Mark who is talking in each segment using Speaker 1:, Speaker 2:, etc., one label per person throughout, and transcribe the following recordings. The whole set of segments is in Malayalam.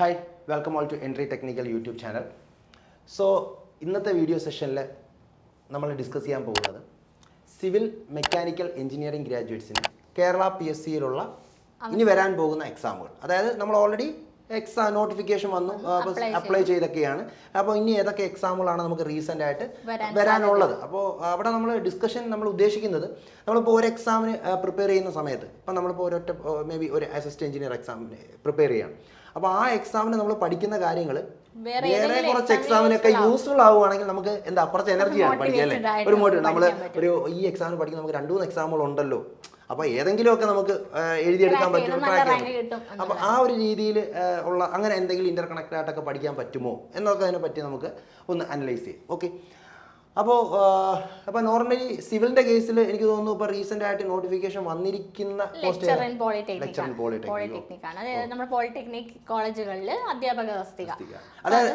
Speaker 1: Hi, welcome all to Entri Technical YouTube channel. So, ഇന്നത്തെ വീഡിയോ സെഷനിൽ നമ്മൾ ഡിസ്കസ് ചെയ്യാൻ പോകുന്നത് സിവിൽ മെക്കാനിക്കൽ എഞ്ചിനീയറിംഗ് ഗ്രാജുവേറ്റ്സിന് കേരള PSC ഇനി വരാൻ പോകുന്ന എക്സാമുകൾ. അതായത് നമ്മൾ ഓൾറെഡി എക്സാം നോട്ടിഫിക്കേഷൻ വന്നു, അപ്ലൈ ചെയ്തൊക്കെയാണ്. അപ്പോൾ ഇനി ഏതൊക്കെ എക്സാമുകളാണ് നമുക്ക് റീസെൻ്റ് ആയിട്ട് വരാനുള്ളത്. അപ്പോൾ അവിടെ നമ്മൾ ഡിസ്കഷൻ നമ്മൾ ഉദ്ദേശിക്കുന്നത് നമ്മളിപ്പോൾ ഒരു എക്സാമിന് പ്രിപ്പയർ ചെയ്യുന്ന സമയത്ത് ഇപ്പം നമ്മളിപ്പോൾ ഒരൊറ്റ മേ ബി ഒരു അസിസ്റ്റന്റ് എഞ്ചിനീയർ എക്സാമിന് പ്രിപ്പയർ ചെയ്യണം. അപ്പോൾ ആ എക്സാമിന് നമ്മൾ പഠിക്കുന്ന കാര്യങ്ങൾ വേറെ കുറച്ച് എക്സാമിനൊക്കെ യൂസ്ഫുൾ ആവുകയാണെങ്കിൽ നമുക്ക് എന്താ കുറച്ച് എനർജിയാണ് പഠിക്കുക അല്ലേ, ഒരു മോട്ടീവ്. നമ്മൾ ഒരു ഈ എക്സാമിന് പഠിക്കുന്ന നമുക്ക് 2-3 എക്സാമുകൾ ഉണ്ടല്ലോ, അപ്പോൾ ഏതെങ്കിലുമൊക്കെ നമുക്ക് എഴുതിയെടുക്കാൻ പറ്റും, ട്രാക്ക് ചെയ്യാൻ പറ്റും. അപ്പോൾ ആ ഒരു രീതിയിൽ ഉള്ള അങ്ങനെ എന്തെങ്കിലും ഇന്റർ കണക്റ്റഡ് ആയിട്ടൊക്കെ പഠിക്കാൻ പറ്റുമോ എന്നൊക്കെ അതിനെ പറ്റി നമുക്ക് ഒന്ന് അനലൈസ് ചെയ്യാം. ഓക്കെ, അപ്പോൾ നോർമലി സിവിലിന്റെ കേസിൽ എനിക്ക് തോന്നുന്നു ഇപ്പോൾ റീസെന്റ് ആയിട്ട് നോട്ടിഫിക്കേഷൻ വന്നിരിക്കുന്ന
Speaker 2: പോളിടെക്നിക് ആണ്. നമ്മുടെ പോളിടെക്നിക് കോളേജുകളിൽ അധ്യാപക തസ്തിക.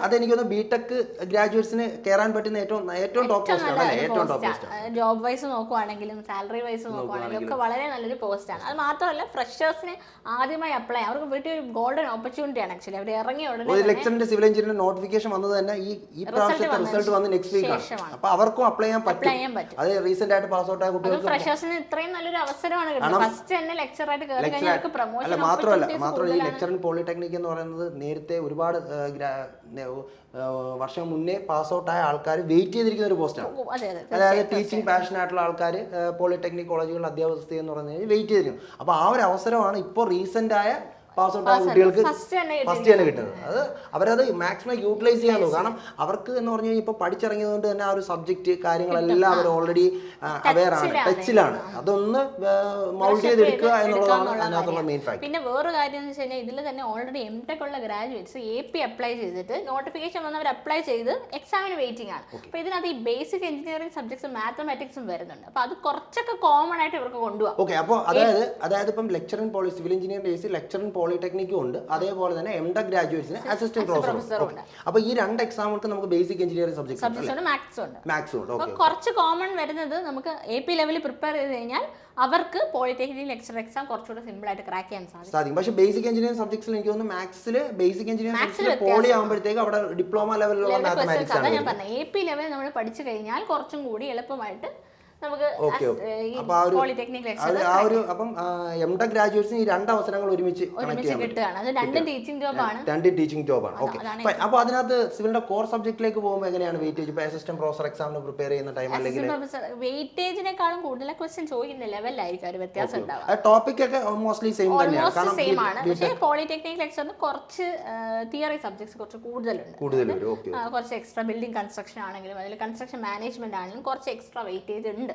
Speaker 1: അതെനിക്ക് തോന്നുന്നു ബിടെക് ഗ്രാജുവേറ്റ്സിന് കയറാൻ പറ്റുന്ന ഏറ്റവും ടോപ്പ് പോസ്റ്റ് ആണ്. ഏറ്റവും ടോപ്പ് പോസ്റ്റ്
Speaker 2: ജോബ് വൈസ് നോക്കുവാണെങ്കിലും സാലറി വൈസ് നോക്കുവാണെങ്കിലും ഒക്കെ വളരെ നല്ലൊരു പോസ്റ്റ് ആണ്. അത് മാത്രമല്ല ഫ്രഷേഴ്സിന് ആദ്യമായി അപ്ലൈ അവർക്ക് വീട്ടിൽ ഒരു ഗോൾഡൻ ഓപ്പർച്യൂണിറ്റി ആണ്. ആക്ച്വലി അവർ ഇറങ്ങിയ ഉടനെ
Speaker 1: ലെക്ചറിന്റെ സിവിൽ എഞ്ചിനീയറിന്റെ നോട്ടിഫിക്കേഷൻ വന്നത് തന്നെ ഈ പ്രാവശ്യത്തെ റിസൾട്ട് വന്ന് നെക്സ്റ്റ് വീക്ക് ആണ്. അപ്പോൾ അവർക്കും അപ്ലൈ ചെയ്യാൻ പറ്റും. അത് റീസെന്റ് ആയിട്ട് പാസ് ഔട്ട് ആയ കുട്ടികൾക്ക്
Speaker 2: ഫ്രഷേഴ്സിന് ഇത്രയും നല്ലൊരു അവസരമാണ് കിട്ടുന്നത്. ഫസ്റ്റ് തന്നെ ലെക്ചർ ആയിട്ട് കയറി കഴിഞ്ഞാൽ അവർക്ക് പ്രൊമോഷൻ.
Speaker 1: മാത്രമല്ല ഈ ലെക്ചർ ഇൻ പോളിടെക്നിക് എന്ന് പറയുന്നത് നേരത്തെ ഒരുപാട് വർഷം മുന്നേ പാസ് ഔട്ട് ആയ ആൾക്കാർ വെയിറ്റ് ചെയ്തിരിക്കുന്ന ഒരു പോസ്റ്റാണ്. അതായത് ടീച്ചിങ് പാഷൻ ആയിട്ടുള്ള ആൾക്കാർ പോളിടെക്നിക് കോളേജുകളിൽ അധ്യാപകസ്ഥ എന്ന് പറഞ്ഞു വെയിറ്റ് ചെയ്തിരിക്കുന്നു. അപ്പോൾ ആ ഒരു അവസരമാണ് ഇപ്പോൾ റീസെന്റ് ആയ പാസ് ഔട്ട് ആയ കുട്ടികൾക്ക് ഫസ്റ്റ് തന്നെ കിട്ടുന്നത്. അത് അവരത് മാക്സിമം യൂട്ടിലൈസ് ചെയ്യാൻ നോക്കും. കാരണം അവർക്ക് എന്ന് പറഞ്ഞു കഴിഞ്ഞാൽ ഇപ്പോൾ പഠിച്ചിറങ്ങിയത് കൊണ്ട് തന്നെ ആ ഒരു സബ്ജക്റ്റ് കാര്യങ്ങളെല്ലാം അവർ ഓൾറെഡി അവെയർ ആണ്, ടച്ചിലാണ്. അതൊന്ന് മൗൾഡ് ചെയ്തെടുക്കുക എന്നുള്ളതാണ് അതിനകത്തുള്ള മെയിൻ ഫാക്ടർ.
Speaker 2: പിന്നെ വേറെ കാര്യം എന്ന് വെച്ച് കഴിഞ്ഞാൽ ഇതിൽ തന്നെ ഓൾറെഡി എംടെക് ഉള്ള ഗ്രാജുവേറ്റ്സ് AP അപ്ലൈ ചെയ്തിട്ട് നോട്ടിഫിക്കേഷൻ വന്നവർ അപ്ലൈ ചെയ്ത് എക്സാമിന് വെയിറ്റിംഗ് ആണ്. അപ്പോൾ ഇതിനകത്ത് ഈ ബേസിക് എഞ്ചിനീയറിംഗ് സബ്ജക്ട്സും മാത്തമാറ്റിക്സും വരുന്നുണ്ട്. അപ്പോൾ അത് കുറച്ചൊക്കെ കോമൺ ആയിട്ട് ഇവർക്ക് കൊണ്ടുപോകാം.
Speaker 1: ഓക്കെ, അപ്പോൾ അതായത് ഇപ്പം ലെക്ചർ ഇൻ സിവിൽ എഞ്ചിനീയറിംഗ് ബേസിൽ ലെക്ചർ ഇൻ പോളിടെക്നിക്കും ഉണ്ട്, അതേപോലെ തന്നെ എംടെക് ഗ്രാജുവേറ്റ്സിന് അസിസ്റ്റന്റ് പ്രൊഫസർ ഉണ്ട്. അപ്പോൾ ഈ രണ്ട് എക്സാമുകൾക്ക് നമുക്ക് ബേസിക് എഞ്ചിനീയറിംഗ് സബ്ജക്ട്സ് ഉണ്ട്, മാത്സും ഉണ്ട്.
Speaker 2: അപ്പോൾ കുറച്ച് കോമൺ വരുന്നത് നമുക്ക് AP ലെവലിൽ പ്രിപ്പയർ ചെയ്ത് കഴിഞ്ഞാൽ അവർക്ക് പോളിടെക്നിക് ലെക്ചർ എക്സാം കുറച്ചുകൂടെ സിമ്പിൾ ആയിട്ട് ക്രാക്ക് ചെയ്യാൻ സാധിക്കും.
Speaker 1: പക്ഷേ ബേസിക് എഞ്ചിനീയറിംഗ് സബ്ജക്ട്സിൽ എനിക്ക് തോന്നുന്നു മാത്സിൽ ബേസിക് എഞ്ചിനീയറിംഗ് പോളി ആകുമ്പോഴത്തേക്ക് അവിടെ ഡിപ്ലോമ ലെവലിലുള്ള മാത്തമാറ്റിക്സ് ആണ്.
Speaker 2: ഞാൻ പറഞ്ഞത് AP ലെവൽ നമ്മൾ പഠിച്ചു കഴിഞ്ഞാൽ കുറച്ചും കൂടി എളുപ്പമായിട്ട് നമുക്ക് പോളിടെക്നിക്
Speaker 1: അപ്പം എംടെക് ഗ്രാജുവേറ്റ്സിന് ഈ രണ്ട് അവസരങ്ങൾ ഒരുമിച്ച്
Speaker 2: കിട്ടുകയാണ്. അത് രണ്ടും
Speaker 1: ടീച്ചിങ് ജോബാണ്. ഓക്കെ, അപ്പോൾ അതിനകത്ത് സിവിലിന്റെ കോർ സബ്ജക്റ്റിലേക്ക് പോകുമ്പോൾ എങ്ങനെയാണ് വെയിറ്റേജ്? ഇപ്പോൾ അസിസ്റ്റന്റ് പ്രൊഫസർ എക്സാമിന് പ്രിപ്പയർ ചെയ്യുന്ന ടൈം അല്ലെങ്കിൽ
Speaker 2: വെയിറ്റേജിനേക്കാളും കൂടുതൽ ക്വസ്റ്റ്യൻ ചോദിക്കുന്ന ലെവലിലായിരിക്കും ഒരു വ്യത്യാസം ഉണ്ടാവുക.
Speaker 1: ടോപ്പിക് ഒക്കെ ഓൾമോസ്റ്റ്ലി സെയിം
Speaker 2: തന്നെയാണ്. പക്ഷേ പോളിടെക്നിക് ലെക്ചറിന് കുറച്ച് തിയറി സബ്ജക്ട്സ് കുറച്ച് കൂടുതലുണ്ട്. കുറച്ച് എക്സ്ട്രാ ബിൽഡിംഗ് കൺസ്ട്രക്ഷൻ ആണെങ്കിലും അതിൽ കൺസ്ട്രക്ഷൻ മാനേജ്മെന്റ് ആണെങ്കിലും കുറച്ച് എക്സ്ട്രാ വെയിറ്റേജ് ഉണ്ട്.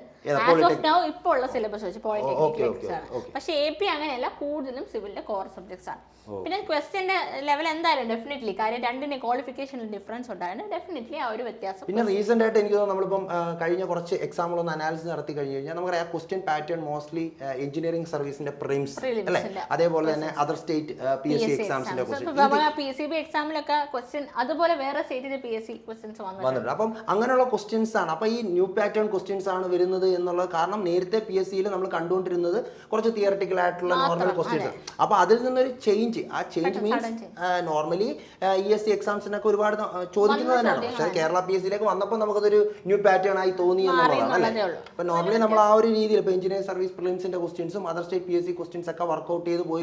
Speaker 2: ഇപ്പോൾ ഉള്ള സിലബസ് വെച്ച് പോളിടെക്നിക് ആണ്. പക്ഷേ AP അങ്ങനെയല്ല, കൂടുതലും സിവിലിന്റെ കോർ സബ്ജക്ട്സ് ആണ്. പിന്നെ ക്വസ്റ്റ്യന്റെ ലെവൽ എന്തായാലും ഡെഫിനറ്റ്ലി കാര്യം രണ്ടിന്റെ ക്വാളിഫിക്കേഷനിൽ ഡിഫറൻസ് ഉണ്ടായിരുന്നു. ഡെഫിനറ്റ്ലി ആ ഒരു വ്യത്യാസം.
Speaker 1: പിന്നെ റീസെന്റ് ആയിട്ട് എനിക്ക് തോന്നുന്നു നമ്മളിപ്പം കഴിഞ്ഞ കുറച്ച് എക്സാമ്പിൾ അനാലിസിസ് നടത്തി കഴിഞ്ഞു കഴിഞ്ഞാൽ നമുക്കറിയാം ക്വസ്റ്റ്യൻ പാറ്റേൺ മോസ്റ്റ്ലി എഞ്ചിനീയറിംഗ് സർവീസിന്റെ പ്രിലിംസ് അല്ലേ, അതേപോലെ തന്നെ അതർ സ്റ്റേറ്റ് PSC എക്സാംസിന്റെ
Speaker 2: PSCB എക്സാമിലൊക്കെ ക്വസ്റ്റ്യൻ അതുപോലെ വേറെ സ്റ്റേറ്റിന്റെ PSC ക്വസ്റ്റ്യൻസ് വന്നിട്ടുണ്ട്.
Speaker 1: അപ്പം അങ്ങനെയുള്ള ക്വസ്റ്റ്യൻസ് ആണ്. അപ്പോൾ ഈ ന്യൂ പാറ്റേൺ ക്വസ്റ്റ്യൻസ് ആണ് വരുന്നത് എന്നുള്ളത്. കാരണം നേരത്തെ PSCയിൽ നമ്മൾ കണ്ടുകൊണ്ടിരുന്നത് കുറച്ച് തിയറട്ടിക്കൽ ആയിട്ടുള്ള നോർമൽ ക്വസ്റ്റ്യൻസ്. അപ്പോൾ അതിൽ നിന്നൊരു ചേഞ്ച്, ആ ചേഞ്ച് മീൻസ് നോർമലി ESC എക്സാംസിനൊക്കെ ഒരുപാട് ചോദിക്കുന്നത് തന്നെയാണ്. പക്ഷേ കേരള PSCയിലേക്ക് വന്നപ്പോൾ നമുക്കതൊരു ന്യൂ പാറ്റേൺ ആയി തോന്നി എന്നുള്ളതാണ് അല്ലേ. അപ്പോൾ നോർമലി നമ്മൾ ആ ഒരു രീതിയിൽ ഇപ്പോൾ എഞ്ചിനീയറിംഗ് സർവീസ് പ്രിലിംസിന്റെ ക്വസ്റ്റ്യൻസും അതർ സ്റ്റേറ്റ് PSC ക്വസ്റ്റ്യൻസ് ഒക്കെ വർക്ക്ഔട്ട് ചെയ്ത് പോയി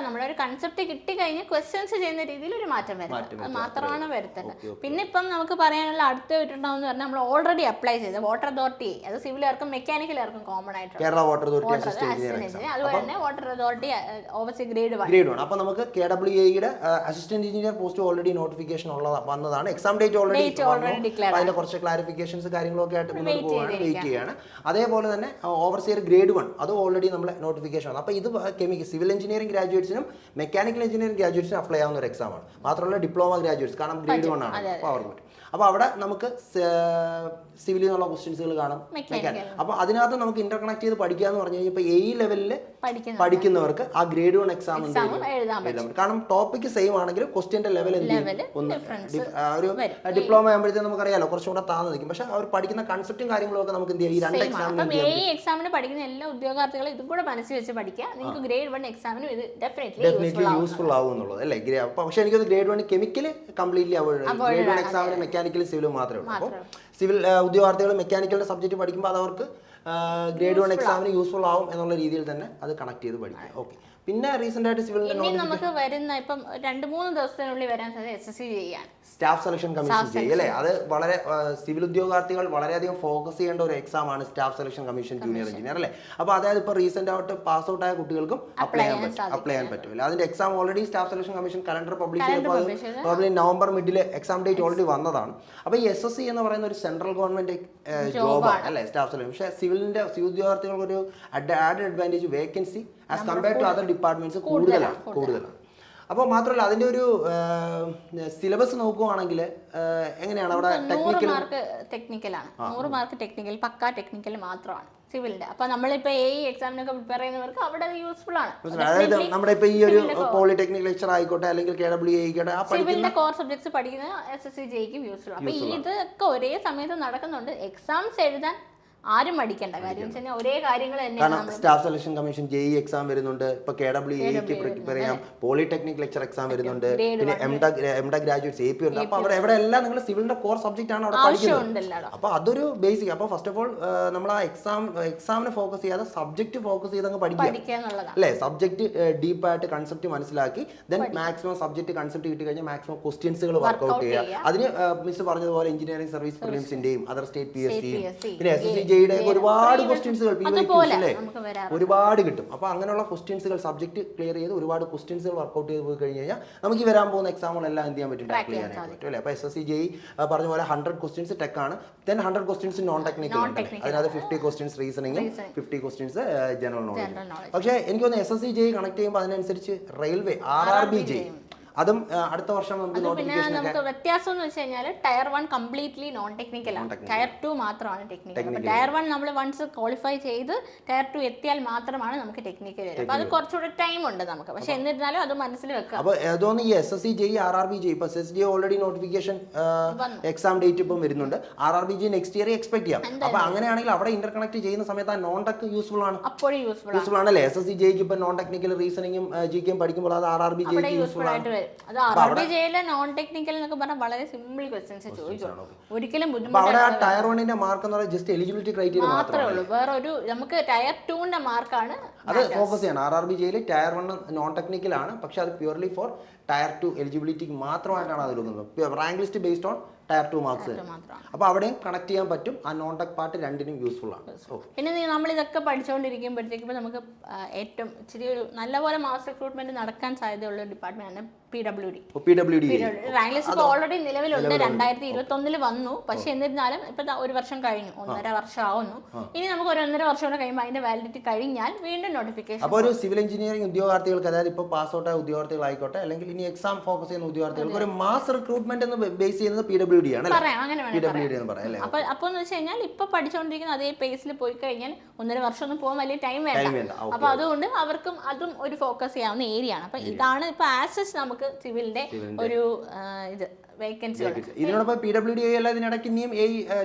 Speaker 2: നമ്മുടെ ഒരു കൺസെപ്റ്റ് കിട്ടി കഴിഞ്ഞാൽ ക്വസ്റ്റ്യൻസ് ചെയ്യുന്ന രീതിയിൽ ഒരു മാറ്റം വരും. അത് മാത്രമാണ് വരുത്തേണ്ടത്. പിന്നെ ഇപ്പം നമുക്ക് പറയാനുള്ള അടുത്ത വിട്ടുണ്ടാവുന്ന പറഞ്ഞാൽ നമ്മൾ ഓൾറെഡി അപ്ലൈ ചെയ്ത വാട്ടർ അതോറിറ്റി, അത് സിവിലുകാർക്കും മെക്കാനിക്കലുകാർക്കും കോമൺ ആയിട്ട്
Speaker 1: കേരള വാട്ടർ അതോറിറ്റി
Speaker 2: അതുപോലെ തന്നെ വാട്ടർ അതോറിറ്റി ഓവർസീ ഗ്രേഡ് 1.
Speaker 1: അപ്പോൾ നമുക്ക് KWAയുടെ assistant engineer post already notification വന്നതാണ്. എക്സാം ഡേറ്റ് ഓൾറെഡി അതിന്റെ കുറച്ച് ക്ലാരിഫിക്കേഷൻസ് കാര്യങ്ങളൊക്കെ ആയിട്ട് മുന്നോട്ട് പോകാൻ വെയിറ്റ് ചെയ്യാണ്. അതേപോലെ തന്നെ ഓവർസിയർ ഗ്രേഡ് 1 അത് ഓൾറെഡി നമ്മളെ നോട്ടിഫിക്കേഷൻ വന്നു. അപ്പോൾ ഇത് സിവിൽ എഞ്ചിനീയറിംഗ് ഗ്രാജുവേറ്റ്സിനും മെക്കാനിക്കൽ എഞ്ചിനീയറിംഗ് ഗ്രാജുവേറ്റ്സിനും അപ്ലൈ ആവുന്ന ഒരു എക്സാമാണ്. മാത്രമല്ല ഡിപ്ലോമ ഗ്രാജുവേറ്റ്സ്, കാരണം ഗ്രേഡ് 1 ആണ്. അപ്പോൾ അവർക്ക് പറ്റും. അപ്പോൾ അവിടെ നമുക്ക് സിവിലിൽ നിന്നുള്ള ക്വസ്റ്റ്യൻസുകൾ കാണും,
Speaker 2: മെക്കാനിക്കൽ.
Speaker 1: അപ്പോൾ അതിനകത്ത് നമുക്ക് ഇന്റർ കണക്ട് ചെയ്ത് പഠിക്കുക എന്ന് പറഞ്ഞു കഴിഞ്ഞാൽ ഇപ്പോൾ എ ലെവലിൽ പഠിക്കുന്നവർക്ക് ആ ഗ്രേഡ് 1 എക്സാം എഴുതാൻ പറ്റും. കാരണം ടോപ്പിക് സെയിം ആണെങ്കിലും ക്വസ്റ്റ്യന്റെ ലെവൽ ഒന്ന് ഒരു ഡിപ്ലോമ ആകുമ്പോഴത്തേക്കും നമുക്കറിയാലോ കുറച്ചുകൂടെ താഴ്ന്നു നിൽക്കും. പക്ഷെ അവർ പഠിക്കുന്ന കൺസെപ്റ്റും കാര്യങ്ങളും ഒക്കെ നമുക്ക് എന്ത് ചെയ്യാം, ഈ 2
Speaker 2: എക്സാമിന് പഠിക്കുന്ന എല്ലാ ഉദ്യോഗാർത്ഥികളും ഇതും കൂടെ മനസ്സിൽ വെച്ച് പഠിക്കുക. നിങ്ങൾക്ക് ഗ്രേഡ് 1 എക്സാമിനും ഇത് ഡെഫിനറ്റ്ലി
Speaker 1: യൂസ്ഫുൾ ആവും എന്നുള്ളത് അല്ലേ. പക്ഷെ എനിക്കൊന്ന് ഗ്രേഡ് 1 കെമിക്കൽ കംപ്ലീറ്റ്ലി ഗ്രേഡ് 1 എക്സാമിന് മെക്കാനിക്കൽ സിവിലും മാത്രമേ ഉള്ളൂ. അപ്പോൾ സിവിൽ ഉദ്യോഗാർത്ഥികൾ മെക്കാനിക്കലിന്റെ സബ്ജക്ട് പഠിക്കുമ്പോൾ അത് അവർക്ക് ഗ്രേഡ് 1 എക്സാമിന് യൂസ്ഫുൾ ആവും എന്നുള്ള രീതിയിൽ തന്നെ അത് കണക്ട് ചെയ്ത് പഠിക്കുക. ഓക്കെ. പിന്നെ റീസെന്റ് ആയിട്ട് സിവിലിന്റെ
Speaker 2: നമുക്ക് വരുന്ന ഇപ്പം 2-3 ദിവസത്തിനുള്ളിൽ വരാൻ സാധ്യത SSC ചെയ്യാൻ
Speaker 1: സ്റ്റാഫ് സെലക്ഷൻ കമ്മീഷൻ ചെയ്യും അല്ലേ. അത് വളരെ സിവിൽ ഉദ്യോഗാർത്ഥികൾ വളരെയധികം ഫോക്കസ് ചെയ്യേണ്ട ഒരു എക്സാം ആണ് staff selection commission junior engineer അല്ലേ. അപ്പോൾ അതായത് ഇപ്പോൾ റീസെന്റ് ആയിട്ട് പാസ് ഔട്ട് ആയ കുട്ടികൾക്കും അപ്ലൈ ചെയ്യാൻ പറ്റും. അതിന്റെ exam already staff selection commission calendar publish ചെയ്തപ്പോൾ probably November middle exam date already വന്നതാണ്. അപ്പോൾ ഈ SSC എന്ന് പറയുന്ന ഒരു സെൻട്രൽ ഗവൺമെന്റ് ജോബാണ് അല്ലേ സ്റ്റാഫ് സെലക്ഷൻ. പക്ഷേ സിവിൽ ഉദ്യോഗാർത്ഥികൾക്ക് ഒരു added advantage vacancy as compared to other departments കൂടുതലാണ്. അപ്പോൾ മാത്രമല്ല അതിന്റെ ഒരു സിലബസ് നോക്കുവാണെങ്കിൽ എങ്ങനെയാണ് അവിടെ
Speaker 2: 100 മാർക്ക് ടെക്നിക്കലാണ്. 100 മാർക്ക് ടെക്നിക്കൽ, പക്കാ ടെക്നിക്കൽ മാത്രമാണ് സിവിലിന്റെ. അപ്പൊ നമ്മളിപ്പോ എക്സാമിനൊക്കെ പ്രിപ്പയർ ചെയ്യുന്നവർക്ക് അവിടെ യൂസ്ഫുൾ ആണ്.
Speaker 1: അതായത് നമ്മുടെ ഇപ്പൊ ഈ ഒരു പോളിടെക്നിക് ലെക്ചർ ആയിക്കോട്ടെ അല്ലെങ്കിൽ KWA ആയിക്കോട്ടെ
Speaker 2: സിവിലിന്റെ കോർ സബ്ജക്ട്സ് പഠിക്കുന്ന SSC JEEക്കും യൂസ്ഫുൾ ആണ്. അപ്പൊ ഇതൊക്കെ ഒരേ സമയത്ത് നടക്കുന്നുണ്ട്. എക്സാംസ് എഴുതാൻ ആരും മടിക്കേണ്ട കാര്യം ഒരേ കാര്യങ്ങൾ
Speaker 1: കാരണം staff selection commission JEE exam വരുന്നുണ്ട്, ഇപ്പൊ KWAക്ക് പ്രിപ്പയർ ചെയ്യാം, പോളിടെക്നിക് ലെക്ചർ എക്സാം വരുന്നുണ്ട്, പിന്നെ എംഡ ഗ്രാജുവേറ്റ്സ് AP ഉണ്ട്. അപ്പൊ അവിടെ എവിടെ എല്ലാം നിങ്ങൾ സിവിലിന്റെ കോർ സബ്ജക്ട് ആണ് അവിടെ പഠിക്കുന്നത്. അപ്പൊ അതൊരു ബേസിക്. അപ്പൊ ഫസ്റ്റ് ഓഫ് ഓൾ നമ്മൾ ആ എക്സാമിനെ ഫോക്കസ് ചെയ്യാതെ സബ്ജക്ട് ഫോക്കസ് ചെയ്ത് അങ്ങ് പഠിക്കുക അല്ലേ. സബ്ജക്ട് ഡീപ്പായിട്ട് കൺസെപ്റ്റ് മനസ്സിലാക്കി ദെൻ മാക്സിമം സബ്ജക്ട് കൺസെപ്റ്റ് കിട്ടി കഴിഞ്ഞാൽ മാക്സിമം ക്വസ്റ്റ്യൻസുകൾ വർക്ക്ഔട്ട് ചെയ്യുക. അതിന് മിസ് പറഞ്ഞതുപോലെ എഞ്ചിനീയറിംഗ് സർവീസ് പ്രിലിംസിന്റെയും അതർ സ്റ്റേറ്റ് PSC പിന്നെ SSC ഒരുപാട് ക്വസ്റ്റ്യൻസുകൾ ഒരുപാട് കിട്ടും. അപ്പൊ അങ്ങനെയുള്ള ക്വസ്റ്റ്യൻസുകൾ സബ്ജക്ട് ക്ലിയർ ചെയ്ത് ഒരുപാട് ക്വസ്റ്റ്യൻസുകൾ വർക്ക്ഔട്ട് ചെയ്ത് പോയി കഴിഞ്ഞ് കഴിഞ്ഞാൽ നമുക്ക് ഈ വരാൻ പോകുന്ന എക്സാമുകളെല്ലാം എന്ത് ചെയ്യാൻ പറ്റും, ടാക്കിൾ ചെയ്യാനായിട്ട് പറ്റും അല്ലേ. അപ്പൊ SSC JEE പറഞ്ഞ പോലെ 100 ക്വസ്റ്റ്യൻസ് ടെക് ആണ്, ദെൻ 100 ക്വസ്റ്റ്യൻസ് നോൺ ടെക്നിക്കൽ ഉണ്ട്. അതിനകത്ത് 50 ക്വസ്റ്റ്യൻസ് റീസണിങ്ങും 50 ക്വസ്റ്റ്യൻസ് ജനറൽ നോളജ്. പക്ഷേ എനിക്ക് തോന്നുന്നു SSC JEE കണക്ട് ചെയ്യുമ്പോൾ അതിനനുസരിച്ച് റെയിൽവേ RRB JEE അതും അടുത്ത വർഷം നമുക്ക്
Speaker 2: വ്യത്യാസം എന്ന് വെച്ച് കഴിഞ്ഞാൽ ടയർ 1 കംപ്ലീറ്റ്ലി നോൺ ടെക്നിക്കൽ ആണ്, ടയർ 2 മാത്രമാണ് ടെക്നിക്കൽ. അപ്പോൾ ടയർ 1 നമ്മൾ വൺസ് ക്വാളിഫൈ ചെയ്ത് ടയർ 2 എത്തിയാൽ മാത്രമാണ് നമുക്ക് ടെക്നിക്കൽ വരിക. അപ്പോൾ അത് കുറച്ചുകൂടെ ടൈം ഉണ്ട് നമുക്ക്. പക്ഷെ എന്നിരുന്നാലും അത് മനസ്സിൽ വെക്കാം.
Speaker 1: അപ്പോൾ അതൊന്ന് ഈ SSC JEE RRB JEE ഇപ്പോൾ SSC already notification exam date ഇപ്പം വരുന്നുണ്ട്. RRB JEE next year expect ചെയ്യാം. അപ്പോൾ അങ്ങനെയാണെങ്കിൽ അവിടെ ഇന്റർ കണക്ട് ചെയ്യുന്ന സമയത്ത് ആ നോൺ ടെക് യൂസ്ഫുൾ ആണ്.
Speaker 2: അപ്പോഴും യൂസ്ഫുൾ
Speaker 1: ആണല്ലേ. SSC JEE ഇപ്പോൾ നോൺ ടെക്നിക്കൽ റീസണിങ്ങും GKയും പഠിക്കുമ്പോൾ അത് RRB JEE യൂസ്ഫുൾ ആണ്.
Speaker 2: അത് RRB JEE നോൺ ടെക്നിക്കൽ എന്നൊക്കെ പറഞ്ഞാൽ വളരെ സിമ്പിൾ ക്വസ്റ്റ്യൻസ് ചോദിച്ചോളൂ. ഒരിക്കലും
Speaker 1: ബുദ്ധിമുട്ട്. ടയർ 1ന്റെ മാർക്ക് എന്ന് പറഞ്ഞാൽ ജസ്റ്റ് എലിജിബിലിറ്റി ക്രൈറ്റീരിയ
Speaker 2: മാത്രമേ ഉള്ളൂ. വേറെ ഒരു നമുക്ക് ടയർ 2ന്റെ മാർക്കാണ്
Speaker 1: അത് ഫോക്കസ് ചെയ്യണം. RRB JEE tier 1 non technical ആണ്, പക്ഷെ അത് പ്യൂർലി ഫോർ ടയർ 2 എലിജിബിലിറ്റിക്ക് മാത്രമായിട്ടാണ് അത് എടുക്കുന്നത്. Rank list based on tier 2 marks. അപ്പോൾ അവിടെയും കണക്ട് ചെയ്യാൻ പറ്റും. ആ നോൺ ടെക് പാർട്ട് രണ്ടിനും യൂസ്ഫുൾ ആണ്.
Speaker 2: പിന്നെ നമ്മൾ ഇതൊക്കെ പഠിച്ചുകൊണ്ടിരിക്കുമ്പോഴത്തേക്കും നമുക്ക് ഏറ്റവും ഇച്ചിരി ഒരു നല്ലപോലെ മാസ് റിക്രൂട്ട്മെന്റ് നടക്കാൻ സാധ്യതയുള്ള ഒരു ഡിപ്പാർട്ട്മെന്റ് ആണ് PWD. റാങ്ക് ലിസ്റ്റ് ഓൾറെഡി നിലവിലുണ്ട്. 2021 വന്നു. പക്ഷെ എന്നിരുന്നാലും ഇപ്പൊ 1 വർഷം കഴിഞ്ഞു, 1.5 വർഷം ആവുന്നു. ഇനി നമുക്ക് 1.5 വർഷം കൂടെ കഴിയുമ്പോൾ അതിന്റെ വാലിഡിറ്റി കഴിഞ്ഞാൽ വീണ്ടും നോട്ടിഫിക്കേഷൻ.
Speaker 1: അപ്പോൾ ഒരു സിവിൽ എഞ്ചിനീയറിംഗ് ഉദ്യോഗാർത്ഥികൾക്ക്, അതായത് ഇപ്പോൾ പാസ് ഔട്ട് ആയ ഉദ്യോഗാർത്ഥികളായിക്കോട്ടെ അല്ലെങ്കിൽ ഇനി എക്സാം ഫോക്കസ് ചെയ്യുന്ന ഉദ്യോഗാർത്ഥികൾക്ക് ഒരു മാസ് റിക്രൂട്ട്മെന്റ് എന്ന് ബേസ് ചെയ്യുന്നത് PWD ആണ്.
Speaker 2: അപ്പൊ എന്ന് വെച്ച് കഴിഞ്ഞാൽ ഇപ്പൊ പഠിച്ചുകൊണ്ടിരിക്കുന്ന അതേ പേസിൽ പോയി കഴിഞ്ഞാൽ 1.5 വർഷം ഒന്നും പോകാൻ വലിയ ടൈം വേണ്ട. അപ്പൊ അതുകൊണ്ട് അവർക്കും അതും ഒരു ഫോക്കസ് ചെയ്യാവുന്ന ഏരിയ ആണ്. അപ്പൊ ഇതാണ് ഇപ്പൊ ആസസ് നമുക്ക് സിവിലിന്റെ ഒരു ഇത് വേക്കൻസികൾ.
Speaker 1: ഇതിനോടൊപ്പം PWD അല്ല ഇതിനിടയ്ക്ക് ഇനിയും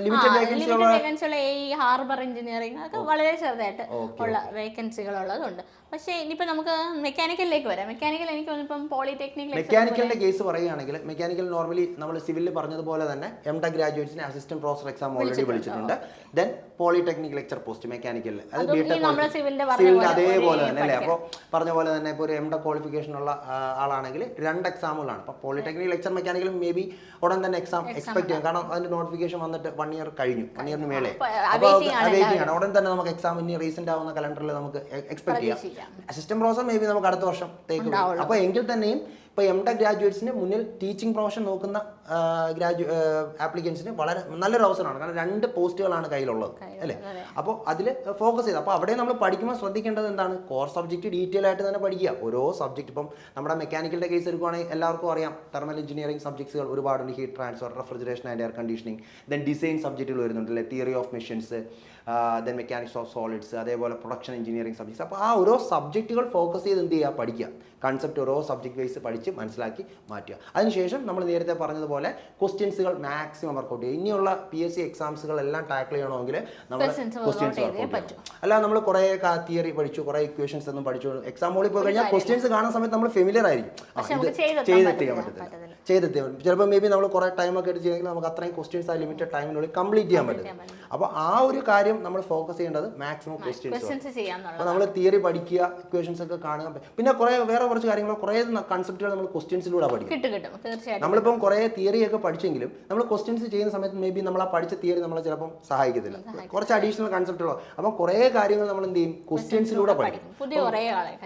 Speaker 1: ലിമിറ്റഡ്
Speaker 2: വേക്കൻസിയുള്ള ഹാർബർ എഞ്ചിനീയറിംഗ് ഒക്കെ വളരെ ചെറുതായിട്ട് ഉള്ള വേക്കൻസികൾ ഉള്ളതുണ്ട്. പക്ഷേ ഇനിയിപ്പോൾ നമുക്ക് മെക്കാനിക്കലിലേക്ക് വരാം. മെക്കാനിക്കൽ എനിക്ക് തോന്നുന്നു പോളിടെക്നിക്
Speaker 1: മെക്കാനിക്കലിന്റെ കേസ് പറയുകയാണെങ്കിൽ മെക്കാനിക്കൽ നോർമലി നമ്മൾ സിവിലിൽ പറഞ്ഞതുപോലെ തന്നെ എംഡ ഗ്രാജുവേറ്റ്സിന് അസിസ്റ്റന്റ് പ്രൊഫസർ എക്സാം ഓൾറെഡി വിളിച്ചിട്ടുണ്ട്. ദെൻ പോളിടെക്നിക് ലെക്ചർ പോസ്റ്റ് മെക്കാനിക്കലിൽ അത് സിവിലിന്റെ അതേപോലെ തന്നെ അല്ലേ. അപ്പോൾ പറഞ്ഞ പോലെ തന്നെ ഇപ്പോൾ ഒരു എംഡ ക്വാളിഫിക്കേഷൻ ഉള്ള ആളാണെങ്കിൽ 2 എക്സാമുകളാണ്. അപ്പോൾ പോളിടെക്നിക് ലെക്ചർ മെക്കാനിക്കലും മേ ബി ഉടൻ തന്നെ എക്സാം എക്സ്പെക്ട് ചെയ്യാം. കാരണം അതിന്റെ നോട്ടിഫിക്കേഷൻ വന്നിട്ട് 1 ഇയർ കഴിഞ്ഞു, 1 ഇയറിന് മേലെ. അപ്പോൾ വെയിറ്റിംഗ് ആണ്. ഉടൻ തന്നെ നമുക്ക് എക്സാം ഇനി റീസെന്റ് ആവുന്ന കലണ്ടറിൽ നമുക്ക് എക്സ്പെക്ട് ചെയ്യാം. അസിസ്റ്റന്റ് പ്രൊഫസർ മേ ബി നമുക്ക് അടുത്ത വർഷത്തേക്ക്. അപ്പോൾ എങ്കിൽ തന്നെയും ഇപ്പോൾ M.Tech ഗ്രാജുവേറ്റ്സിന് മുന്നിൽ ടീച്ചിങ് പ്രൊഫഷൻ നോക്കുന്ന ആപ്ലിക്കൻസിന് വളരെ നല്ലൊരു അവസരമാണ്. കാരണം 2 പോസ്റ്റുകളാണ് കയ്യിലുള്ളത് അല്ലേ. അപ്പോൾ അതിൽ ഫോക്കസ് ചെയ്ത് അപ്പോൾ അവിടെ നമ്മൾ പഠിക്കുമ്പോൾ ശ്രദ്ധിക്കേണ്ടത് എന്താണ്, കോർ സബ്ജക്റ്റ് ഡീറ്റെയിൽ ആയിട്ട് തന്നെ പഠിക്കുക. ഓരോ സബ്ജക്റ്റ് ഇപ്പം നമ്മുടെ മെക്കാനിക്കലിൻ്റെ കേസ് എടുക്കുകയാണെങ്കിൽ എല്ലാവർക്കും അറിയാം തെർമൽ എഞ്ചിനീയറിംഗ് സബ്ജക്ട്സുകൾ ഒരുപാടുണ്ട്. Heat transfer, refrigeration and air conditioning, then design സബ്ജക്റ്റുകൾ വരുന്നുണ്ട് അല്ലേ, theory of machines, then mechanics of solids, അതേപോലെ പ്രൊഡക്ഷൻ എഞ്ചിനീയറിംഗ് സബ്ജക്ട്സ്. അപ്പോൾ ആ ഓരോ സബ്ജക്റ്റുകൾ ഫോക്കസ് ചെയ്ത് എന്ത് ചെയ്യുക, പഠിക്കുക. കൺസെപ്റ്റ് ഓരോ സബ്ജക്ട് വൈസ് പഠിച്ച് മനസ്സിലാക്കി മാറ്റുക. അതിനുശേഷം നമ്മൾ നേരത്തെ പറഞ്ഞതുപോലെ ക്വസ്റ്റ്യൻസുകൾ മാക്സിമം വർക്കൗട്ട് ചെയ്യുക. ഇനിയുള്ള PSC എക്സാംസുകളെല്ലാം ടാക്കിൾ ചെയ്യണമെങ്കിൽ നമ്മൾ ക്വസ്റ്റ്യൻസ് വർക്കൗട്ട് ചെയ്യണം. അല്ല നമ്മൾ കുറേ തിയറി പഠിച്ചു, കുറേ ഇക്വേഷൻസ് ഒന്നും പഠിച്ചു, എക്സാം ഹോളിൽ പോയി കഴിഞ്ഞാൽ ക്വസ്റ്റ്യൻസ് കാണുന്ന സമയത്ത് നമ്മൾ ഫെമിലിയർ ആയിരിക്കും. ഇത് ചെയ്തെത്തിക്കാൻ പറ്റത്തില്ല. ചിലപ്പോൾ മേ ബി നമ്മൾ കുറേ ടൈമൊക്കെ എടുത്ത് ചെയ്തെങ്കിൽ നമുക്ക് അത്രയും ക്വസ്റ്റ്യൻസ് ആ ലിമിറ്റഡ് ടൈമിനുള്ളിൽ കംപ്ലീറ്റ് ചെയ്യാൻ പറ്റും. അപ്പോൾ ആ ഒരു കാര്യം നമ്മൾ ഫോക്കസ് ചെയ്യേണ്ടത് മാക്സിമം ക്വസ്റ്റ്യൻസ്. അപ്പോൾ നമ്മൾ തിയറി പഠിക്കുക, ഇക്വേഷൻസ് ഒക്കെ കാണുക. പിന്നെ വേറെ കുറച്ച് കാര്യങ്ങൾ, കുറേ കൺസെപ്റ്റുകൾ നമ്മൾ ക്വസ്റ്റ്യൻസിലൂടെ പഠിക്കും. നമ്മളിപ്പം കുറേ തിയറി ഒക്കെ പഠിച്ചെങ്കിലും നമ്മൾ ക്വസ്റ്റ്യൻസ് ചെയ്യുന്ന സമയത്ത് മേ ബി നമ്മൾ ആ പഠിച്ച തിയറി നമ്മളെ ചിലപ്പം സഹായിക്കത്തില്ല. കുറച്ച് അഡീഷണൽ കൺസെപ്റ്റുകളോ. അപ്പം കുറേ കാര്യങ്ങൾ നമ്മൾ എന്ത് ചെയ്യും, ക്വസ്റ്റ്യൻസിലൂടെ പഠിക്കും.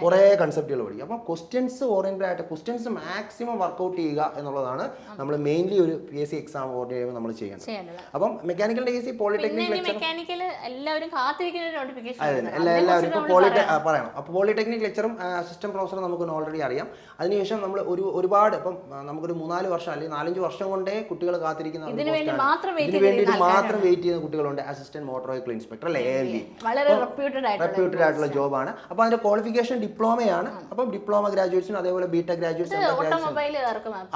Speaker 1: കുറേ കൺസെപ്റ്റുകൾ പഠിക്കും. അപ്പം ക്വസ്റ്റ്യൻസ് ഓറിയന്റഡ് ആയിട്ട് ക്വസ്റ്റ്യൻസ് മാക്സിമം വർക്കൗട്ട് ചെയ്യുക എന്നുള്ളതാണ് നമ്മൾ മെയിൻലി ഒരു PSC എക്സാം ഓർഡർ ചെയ്യുമ്പോൾ നമ്മൾ ചെയ്യേണ്ടത്. അപ്പം മെക്കാനിക്കൽ കേസ് പോളിടെക്നിക്
Speaker 2: എല്ലാവരും
Speaker 1: പറയണം. അപ്പോൾ പോളിടെക്നിക് ലെക്ചറും അസിസ്റ്റന്റ് പ്രൊഫസറും നമുക്ക് ഓൾറെഡി അറിയാം. അതിനുശേഷം നമ്മൾ ഒരുപാട് ഇപ്പം നമുക്കൊരു 3-4 വർഷം അല്ലെങ്കിൽ 4-5 വർഷം കൊണ്ടേ കുട്ടികൾ കാത്തിരിക്കുന്ന ഇതിനു വേണ്ടി മാത്രം വെയിറ്റ് ചെയ്യുന്ന കുട്ടികളുണ്ട്. അസിസ്റ്റന്റ് മോട്ടോർ വെഹിക്കിൾ ഇൻസ്പെക്ടർ അല്ലെ, ALD, റെപ്യൂട്ടഡ് ആയിട്ടുള്ള ജോബാണ്. അപ്പോൾ അതിന്റെ ക്വാളിഫിക്കേഷൻ ഡിപ്ലോമയാണ്. അപ്പം ഡിപ്ലോമ ഗ്രാജുവേറ്റ്സിനും അതേപോലെ B.Tech ഗ്രാജുവേറ്റ്സ്,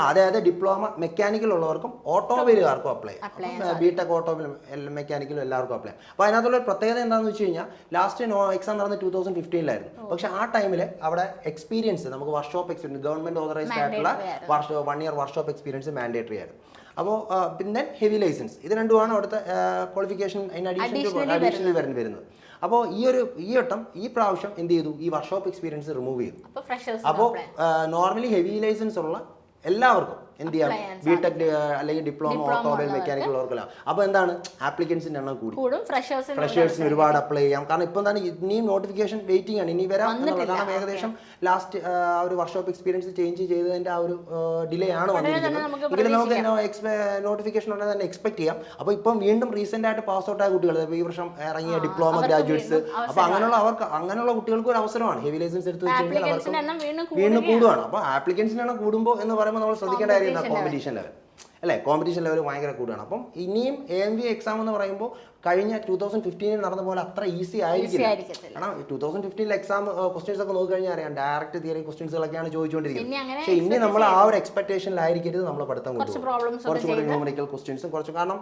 Speaker 1: അതായത് ഡിപ്ലോമ മെക്കാനിക്കൽ ഉള്ളവർക്കും ഓട്ടോമൊബൈലുകാർക്കും അപ്ലൈ ചെയ്യാം. B.Tech ഓട്ടോമൊബൈൽ മെക്കാനിക്കലും എല്ലാവർക്കും അപ്ലൈ ചെയ്യാം. അപ്പോൾ അതിനകത്തുള്ള പ്രത്യേകത എന്താണെന്ന് വെച്ച് കഴിഞ്ഞാൽ ലാസ്റ്റ് എക്സാം നടന്നത് 2015 പക്ഷെ ആ ടൈമിൽ അവിടെ എക്സ്പീരിയൻസ് നമുക്ക് വർക്ക്ഷോപ്പ് എക്സ്പീരിയൻസ് ഗവൺമെന്റ് ഓതറൈസ്ഡ് ആയിട്ടുള്ള 1 ഇയർ വർക്ക്ഷോപ്പ് എക്സ്പീരിയൻസ് മാൻഡേറ്ററി ആയിരുന്നു. അപ്പോൾ പിന്നെ ഹെവി ലൈസൻസ്, ഇത് രണ്ടുമാണ് അവിടുത്തെ ക്വാളിഫിക്കേഷൻ അഡീഷണൽ വരുന്നത്. അപ്പോൾ ഈ വട്ടം ഈ പ്രാവശ്യം എന്ത് ചെയ്തു, ഈ വർക്ക്ഷോപ്പ് എക്സ്പീരിയൻസ് റിമൂവ് ചെയ്തു. അപ്പോൾ നോർമലി ഹെവി ലൈസൻസ് ഉള്ള എല്ലാവർക്കും എന്ത് ചെയ്യാം, B.Tech അല്ലെങ്കിൽ ഡിപ്ലോമ ഓട്ടോമൊബൈൽ മെക്കാനിക്കൽ ഉള്ളവർക്കല്ല. അപ്പോൾ എന്താണ്, ആപ്ലിക്കൻസിന്റെ എണ്ണം കൂടും. ഫ്രഷേഴ്സിന് ഒരുപാട് അപ്ലൈ ചെയ്യാം. കാരണം ഇപ്പം എന്താണ്, ഇനിയും നോട്ടിഫിക്കേഷൻ വെയിറ്റിംഗ് ആണ്, ഇനി വരാം എന്നുള്ളത്. കാരണം ഏകദേശം ലാസ്റ്റ് ആ ഒരു വർക്ക്ഷോപ്പ് എക്സ്പീരിയൻസ് ചേഞ്ച് ചെയ്തതിന്റെ ആ ഒരു ഡിലേ ആണ് വന്നിരിക്കുന്നത്. എങ്കിലും നമുക്ക് നോട്ടിഫിക്കേഷൻ ഉണ്ടെങ്കിൽ തന്നെ എക്സ്പെക്ട് ചെയ്യാം. അപ്പോൾ ഇപ്പം വീണ്ടും റീസെന്റ് ആയിട്ട് പാസ് ഔട്ട് ആയ കുട്ടികൾ, ഈ വർഷം ഇറങ്ങിയ ഡിപ്ലോമ ഗ്രാജുവേറ്റ്സ്, അപ്പോൾ അങ്ങനെയുള്ള കുട്ടികൾക്ക് ഒരു അവസരമാണ്. ഹെവി ലൈസൻസ് എടുത്ത് വെച്ച് കഴിഞ്ഞാൽ അവർക്ക് വീണ്ടും കൂടുകയാണ്. അപ്പോൾ ആപ്ലിക്കൻസിന്റെ എണ്ണം കൂടുമ്പോൾ എന്ന് പറയുമ്പോൾ നമ്മൾ ശ്രദ്ധിക്കേണ്ട കാര്യം കോമ്പറ്റീഷൻ ലെവൽ അല്ലേ, കോമ്പറ്റീഷൻ ലെവൽ ഭയങ്കര കൂടുകയാണ്. അപ്പം ഇനിയും AMV എക്സാം എന്ന് പറയുമ്പോൾ കഴിഞ്ഞ 2015 നടന്ന പോലെ അത്ര ഈസി ആയിരിക്കില്ല. കാരണം 2015 എക്സാം ക്വസ്റ്റ്യൻസ് ഒക്കെ നോക്കിക്കഴിഞ്ഞാൽ അറിയാം, ഡയറക്റ്റ് തിയറി ക്വസ്റ്റ്യൻസുകളൊക്കെയാണ് ചോദിച്ചുകൊണ്ടിരിക്കുന്നത്. പക്ഷേ ഇനി നമ്മൾ ആ ഒരു എക്സ്പെക്ടേഷനിലായിരിക്കരുത് നമ്മൾ പഠിത്തം കൊണ്ടുപോകും. കുറച്ചുകൂടി ന്യൂമറിക്കൽ ക്വസ്റ്റ്യൻസും കാരണം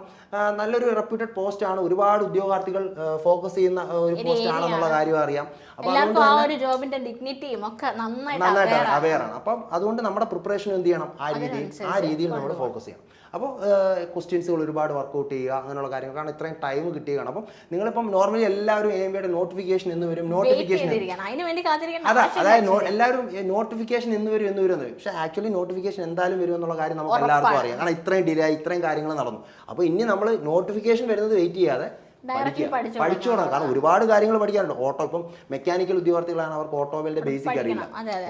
Speaker 1: നല്ലൊരു റെപ്യൂട്ടഡ് പോസ്റ്റ് ആണ്, ഒരുപാട് ഉദ്യോഗാർത്ഥികൾ ഫോക്കസ് ചെയ്യുന്ന ഒരു പോസ്റ്റ് ആണെന്നുള്ള കാര്യം അറിയാം. അപ്പോൾ നന്നായിട്ട് അവെയർ ആണ്. അപ്പം അതുകൊണ്ട് നമ്മുടെ പ്രിപ്പറേഷൻ എന്ത് ചെയ്യണം, ആ രീതിയിൽ നമ്മൾ ഫോക്കസ് ചെയ്യണം. അപ്പോൾ ക്വസ്റ്റ്യൻസുകൾ ഒരുപാട് വർക്കൗട്ട് ചെയ്യുക, അങ്ങനെയുള്ള കാര്യങ്ങൾ. കാരണം ഇത്രയും ടൈം കിട്ടുകയാണ്. അപ്പം നിങ്ങളിപ്പം നോർമലി എല്ലാവരും AMVയുടെ നോട്ടിഫിക്കേഷൻ എന്ന് വരും, നോട്ടിഫിക്കേഷൻ അതായത് എല്ലാവരും നോട്ടിഫിക്കേഷൻ എന്ന് വരും. പക്ഷേ ആക്ച്വലി നോട്ടിഫിക്കേഷൻ എന്തായാലും വരും എന്നുള്ള കാര്യം നമുക്ക് എല്ലാവർക്കും അറിയാം. കാരണം ഇത്രയും ഡിലേ, ഇത്രയും കാര്യങ്ങൾ നടന്നു. അപ്പോൾ ഇനി നമ്മൾ നോട്ടിഫിക്കേഷൻ വരുന്നത് വെയിറ്റ് ചെയ്യാതെ പഠിച്ചു തുടങ്ങാം. കാരണം ഒരുപാട് കാര്യങ്ങൾ പഠിക്കാറുണ്ട്. ഇപ്പം മെക്കാനിക്കൽ ഉദ്യോഗാർത്ഥികളാണ്, അവർക്ക് ഓട്ടോമൊബൈലിന്റെ ബേസിക് അറിയില്ല.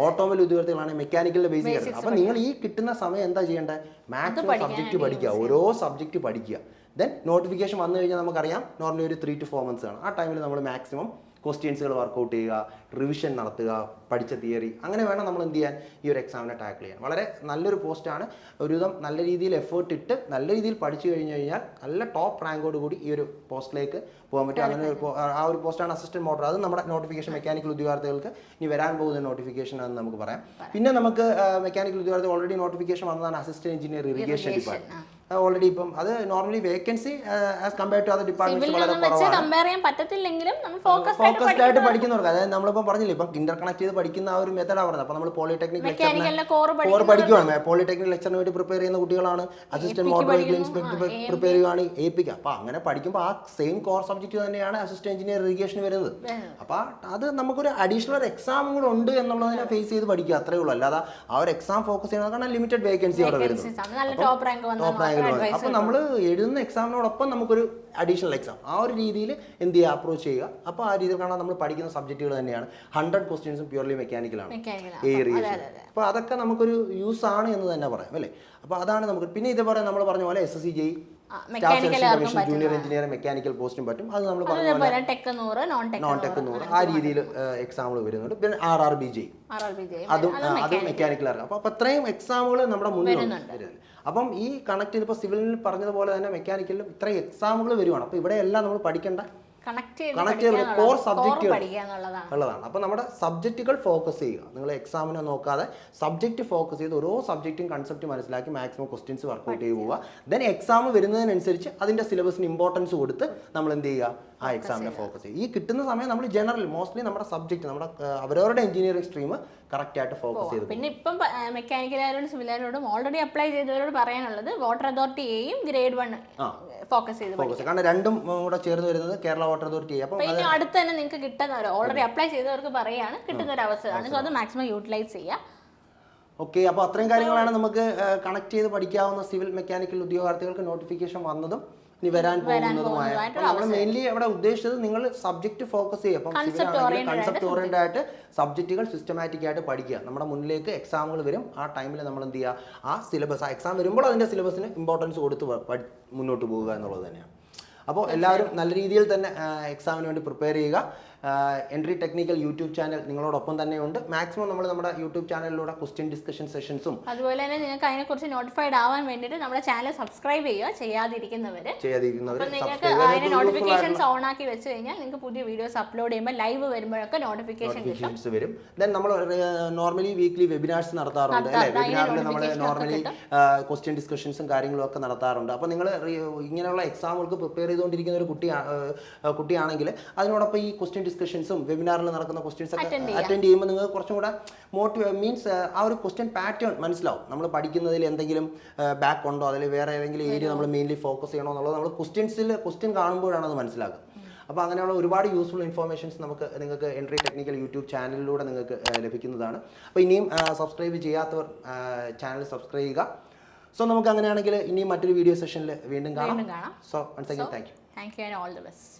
Speaker 1: ഓട്ടോമൊബൈൽ ഉദ്യോഗാർത്ഥികളാണ് മെക്കാനിക്കലിന്റെ ബേസിക് അറിയില്ല. അപ്പം നിങ്ങൾ ഈ കിട്ടുന്ന സമയം എന്താ ചെയ്യേണ്ടത്, മാക്സിമം സബ്ജക്റ്റ് പഠിക്കുക, ഓരോ സബ്ജക്റ്റ് പഠിക്കുക. ദെൻ നോട്ടിഫിക്കേഷൻ വന്നു കഴിഞ്ഞാൽ നമുക്കറിയാം നോർമലി ഒരു 3 to 4 months ആണ്. ആ ടൈമിൽ നമ്മൾ മാക്സിമം ക്വസ്റ്റ്യൻസുകൾ വർക്കൗട്ട് ചെയ്യുക, റിവിഷൻ നടത്തുക, പഠിച്ച തിയറി, അങ്ങനെ വേണം നമ്മൾ എന്ത് ചെയ്യാൻ, ഈ ഒരു എക്സാമിനെ ടാക്കിൾ ചെയ്യാൻ. വളരെ നല്ലൊരു പോസ്റ്റാണ്. ഒരുവിധം നല്ല രീതിയിൽ എഫേർട്ട് ഇട്ട് നല്ല രീതിയിൽ പഠിച്ചു കഴിഞ്ഞു കഴിഞ്ഞാൽ നല്ല ടോപ്പ് റാങ്കോട് കൂടി ഈ ഒരു പോസ്റ്റിലേക്ക് പോകാൻ പറ്റും. അങ്ങനെ ആ ഒരു പോസ്റ്റാണ് അസിസ്റ്റന്റ് മോട്ടോർ. അത് നമ്മുടെ നോട്ടിഫിക്കേഷൻ മെക്കാനിക്കൽ ഉദ്യോഗാർത്ഥികൾക്ക് ഇനി വരാൻ പോകുന്ന നോട്ടിഫിക്കേഷൻ ആണെന്ന് നമുക്ക് പറയാം. പിന്നെ നമുക്ക് മെക്കാനിക്കൽ ഉദ്യോഗാർത്ഥി ഓൾറെഡി നോട്ടിഫിക്കേഷൻ വന്നതാണ് assistant engineer irrigation department. Already ഇപ്പം അത് normally vacancy as compare to other departments വളരെ കുറവാണ്. ഫോക്കസ്ഡ് ആയിട്ട് പഠിക്കുന്നവർക്ക്, അതായത് നമ്മളിപ്പം പറഞ്ഞില്ലേ, ഇപ്പം ഇന്റർ കണക്ട് ചെയ്ത് പഠിക്കുന്ന ആ ഒരു മെത്തഡാണ് പറഞ്ഞത്. അപ്പോൾ നമ്മൾ പോളിടെക്നിക് ലെക്ചറിന് കോർ പഠിക്കുവാണ്. പോളിടെക്നിക് ലെക്ചറിന് വേണ്ടി പ്രിപ്പയർ ചെയ്യുന്ന കുട്ടികളാണ്. Assistant motor vehicle inspector prepare ചെയ്യുകയാണ് APക്ക്. അപ്പോൾ അങ്ങനെ പഠിക്കുമ്പോൾ ആ സെയിം കോർ സബ്ജക്റ്റ് തന്നെയാണ് അസിസ്റ്റന്റ് എഞ്ചിനീയർ ഇറിഗേഷൻ വരുന്നത്. അപ്പോൾ അത് നമുക്കൊരു അഡീഷണൽ എക്സാം കൂടെ ഉണ്ട് എന്നുള്ളതിനെ ഫേസ് ചെയ്ത് പഠിക്കുക, അത്രേ ഉള്ളൂ. അല്ലാതെ ആ ഒരു എക്സാം ഫോക്കസ് ചെയ്യുന്നത് കാരണം ലിമിറ്റഡ് വേക്കൻസി അവിടെ വരുന്നത്. ടോപ്പ് റാങ്ക് വേണമെങ്കിലും അപ്പോൾ നമ്മൾ എഴുതുന്ന എക്സാമിനോടൊപ്പം നമുക്കൊരു അഡീഷണൽ എക്സാം ആ ഒരു രീതിയിൽ എന്ത് ചെയ്യുക അപ്രോച്ച് ചെയ്യുക. അപ്പോൾ ആ രീതിയിൽ കാണാൻ നമ്മൾ പഠിക്കുന്ന സബ്ജക്റ്റുകൾ തന്നെയാണ് 100 ക്വസ്റ്റ്യൻസും പ്യൂർലി മെക്കാനിക്കലാണ് ഏരിയസ്. അപ്പോൾ അതൊക്കെ നമുക്കൊരു യൂസ് ആണ് എന്ന് തന്നെ പറയാം അല്ലേ. അപ്പോൾ അതാണ് നമുക്ക് പിന്നെ ഇതേപോലെ നമ്മൾ പറഞ്ഞ പോലെ SSC JEE junior engineer mechanical പോസ്റ്റും പറ്റും. അത് നമ്മൾ പറഞ്ഞ പോലെ നോൺ ടെക് 100 ആ രീതിയിൽ എക്സാമുകൾ വരുന്നുണ്ട്. പിന്നെ RRB JEE അതും മെക്കാനിക്കൽ അറിയാം. അപ്പോൾ അത്രയും എക്സാമുകൾ നമ്മുടെ മുന്നിൽ വരുന്നുണ്ട്. അപ്പം ഈ കണക്ട് ചെയ്തപ്പോൾ സിവിലിൽ പറഞ്ഞതുപോലെ തന്നെ മെക്കാനിക്കലിലും ഇത്രയും എക്സാമുകൾ വരുവാണ്. അപ്പോൾ ഇവിടെ എല്ലാം നമ്മൾ പഠിക്കേണ്ട കോർ സബ്ജക്റ്റുകൾ ഉള്ളതാണ്. അപ്പോൾ നമ്മുടെ സബ്ജക്റ്റുകൾ ഫോക്കസ് ചെയ്യുക. നിങ്ങൾ എക്സാമിനെ നോക്കാതെ സബ്ജക്റ്റ് ഫോക്കസ് ചെയ്ത് ഓരോ സബ്ജക്റ്റും കൺസെപ്റ്റ് മനസ്സിലാക്കി മാക്സിമം ക്വസ്റ്റ്യൻസ് വർക്ക്ഔട്ട് ചെയ്ത് പോവുക. ദെൻ എക്സാം വരുന്നതിനനുസരിച്ച് അതിൻ്റെ സിലബസിന് ഇമ്പോർട്ടൻസ് കൊടുത്ത് നമ്മൾ എന്ത് ചെയ്യുക ആ എക്സാമിനെ ഫോക്കസ് ചെയ്യും. ഈ കിട്ടുന്ന സമയം നമ്മൾ ജനറൽ മോസ്റ്റ്ലി നമ്മുടെ സബ്ജക്റ്റ് നമ്മുടെ അവരവരുടെ എഞ്ചിനീയറിംഗ് സ്ട്രീം കറക്റ്റ് ആയിട്ട് ഫോക്കസ് ചെയ്ത്.
Speaker 2: പിന്നെ ഇപ്പം മെക്കാനിക്കലാരോടും സിവിലാരോടും ഓൾറെഡി അപ്ലൈ ചെയ്തവരോട് പറയാനുള്ളത് വാട്ടർ അതോറിറ്റിയെയും ഗ്രേഡ് 1 ഫോക്കസ് ചെയ്ത്
Speaker 1: കാരണം രണ്ടും കൂടെ ചേർന്ന് വരുന്നത് കേരള വാട്ടർ അതോറിറ്റി. അപ്പം
Speaker 2: ഇനി അടുത്ത് തന്നെ നിങ്ങൾക്ക് കിട്ടുന്നവരോ ഓൾറെഡി അപ്ലൈ ചെയ്തവർക്ക് പറയാണ് കിട്ടുന്ന ഒരു അവസരമാണ്. സോ അത് മാക്സിമം യൂട്ടിലൈസ് ചെയ്യാം.
Speaker 1: ഓക്കെ, അപ്പോൾ അത്രയും കാര്യങ്ങളാണ് നമുക്ക് കണക്ട് ചെയ്ത് പഠിക്കാവുന്ന സിവിൽ മെക്കാനിക്കൽ ഉദ്യോഗാർത്ഥികൾക്ക് നോട്ടിഫിക്കേഷൻ വന്നതും ഇനി വരാൻ പോകുന്നതുമായ. നമ്മൾ മെയിൻലി അവിടെ ഉദ്ദേശിച്ചത് നിങ്ങൾ സബ്ജക്റ്റ് ഫോക്കസ് ചെയ്യുക. അപ്പം കൺസെപ്റ്റ് ഓറിയന്റഡ് ആയിട്ട് സബ്ജക്റ്റുകൾ സിസ്റ്റമാറ്റിക് ആയിട്ട് പഠിക്കുക. നമ്മുടെ മുന്നിലേക്ക് എക്സാമുകൾ വരും. ആ ടൈമിൽ നമ്മൾ എന്ത് ചെയ്യുക ആ സിലബസ് ആ എക്സാം വരുമ്പോൾ അതിൻ്റെ സിലബസിന് ഇമ്പോർട്ടൻസ് കൊടുത്ത് മുന്നോട്ട് പോവുക എന്നുള്ളത് തന്നെയാണ്. അപ്പോൾ എല്ലാവരും നല്ല രീതിയിൽ തന്നെ എക്സാമിന് വേണ്ടി പ്രിപ്പയർ ചെയ്യുക. എൻട്രി ടെക്നിക്കൽ യൂട്യൂബ് ചാനൽ നിങ്ങളോടൊപ്പം തന്നെയുണ്ട്. മാക്സിമം നമ്മൾ നമ്മുടെ യൂട്യൂബ് ചാനലിലൂടെ ക്വസ്റ്റ്യൻ ഡിസ്കഷൻ സെഷൻസും
Speaker 2: അതുപോലെ തന്നെ നിങ്ങൾക്ക് അതിനെക്കുറിച്ച് നോട്ടിഫൈഡ് ആവാൻ വേണ്ടിയിട്ട് നമ്മുടെ ചാനൽ സബ്സ്ക്രൈബ് ചെയ്യുക. ചെയ്യാതിരിക്കുന്നവർ നിങ്ങൾക്ക് അതിന്റെ നോട്ടിഫിക്കേഷൻസ് ഓൺ ആക്കി വെച്ച് കഴിഞ്ഞാൽ നിങ്ങൾക്ക് പുതിയ വീഡിയോസ് അപ്ലോഡ് ചെയ്യുമ്പോൾ ലൈവ് വരുമ്പോഴൊക്കെ നോട്ടിഫിക്കേഷൻസ്
Speaker 1: വരും. ദെൻ നമ്മൾ നോർമലി വീക്ക്ലി വെബിനാർസ് നടത്താറുണ്ട് അല്ലേ. വെബിനാറിൽ നമ്മൾ നോർമലി ക്വസ്റ്റ്യൻ ഡിസ്കഷൻസും കാര്യങ്ങളും ഒക്കെ നടത്താറുണ്ട്. അപ്പോൾ നിങ്ങൾ ഇങ്ങനെയുള്ള എക്സാമുകൾക്ക് പ്രിപ്പയർ ചെയ്തുകൊണ്ടിരിക്കുന്ന ഒരു കുട്ടിയാണെങ്കിൽ അതിനോടൊപ്പം ഈ ക്വസ്റ്റ്യൻ ഡിസ്കഷൻസും വെബിനാറിൽ നടക്കുന്ന ക്വസ്റ്റ്യൻസ് ഒക്കെ അറ്റൻഡ് ചെയ്യുമ്പോൾ നിങ്ങൾക്ക് കുറച്ചും കൂടെ മീൻസ് ആ ഒരു ക്വസ്റ്റ്യൻ പാറ്റേൺ മനസ്സിലാവും. നമ്മൾ പഠിക്കുന്നതിൽ എന്തെങ്കിലും ബാക്ക് ഉണ്ടോ അതിൽ വേറെ ഏതെങ്കിലും ഏരിയ നമ്മൾ മെയിൻലി ഫോക്കസ് ചെയ്യണോ എന്നുള്ളത് നമ്മൾ ക്വസ്റ്റ്യൻ കാണുമ്പോഴാണ് അത് മനസ്സിലാക്കുക. അപ്പോൾ അങ്ങനെയുള്ള ഒരുപാട് യൂസ്ഫുൾ ഇൻഫോർമേഷൻസ് നിങ്ങൾക്ക് എൻട്രി ടെക്നിക്കൽ യൂട്യൂബ് ചാനലിലൂടെ നിങ്ങൾക്ക് ലഭിക്കുന്നതാണ്. അപ്പോൾ ഇനിയും സബ്സ്ക്രൈബ് ചെയ്യാത്തവർ ചാനൽ സബ്സ്ക്രൈബ് ചെയ്യുക. സോ നമുക്ക് അങ്ങനെയാണെങ്കിൽ ഇനിയും മറ്റൊരു വീഡിയോ സെഷനിൽ വീണ്ടും കാണാം. So once again thank you
Speaker 2: and all the best.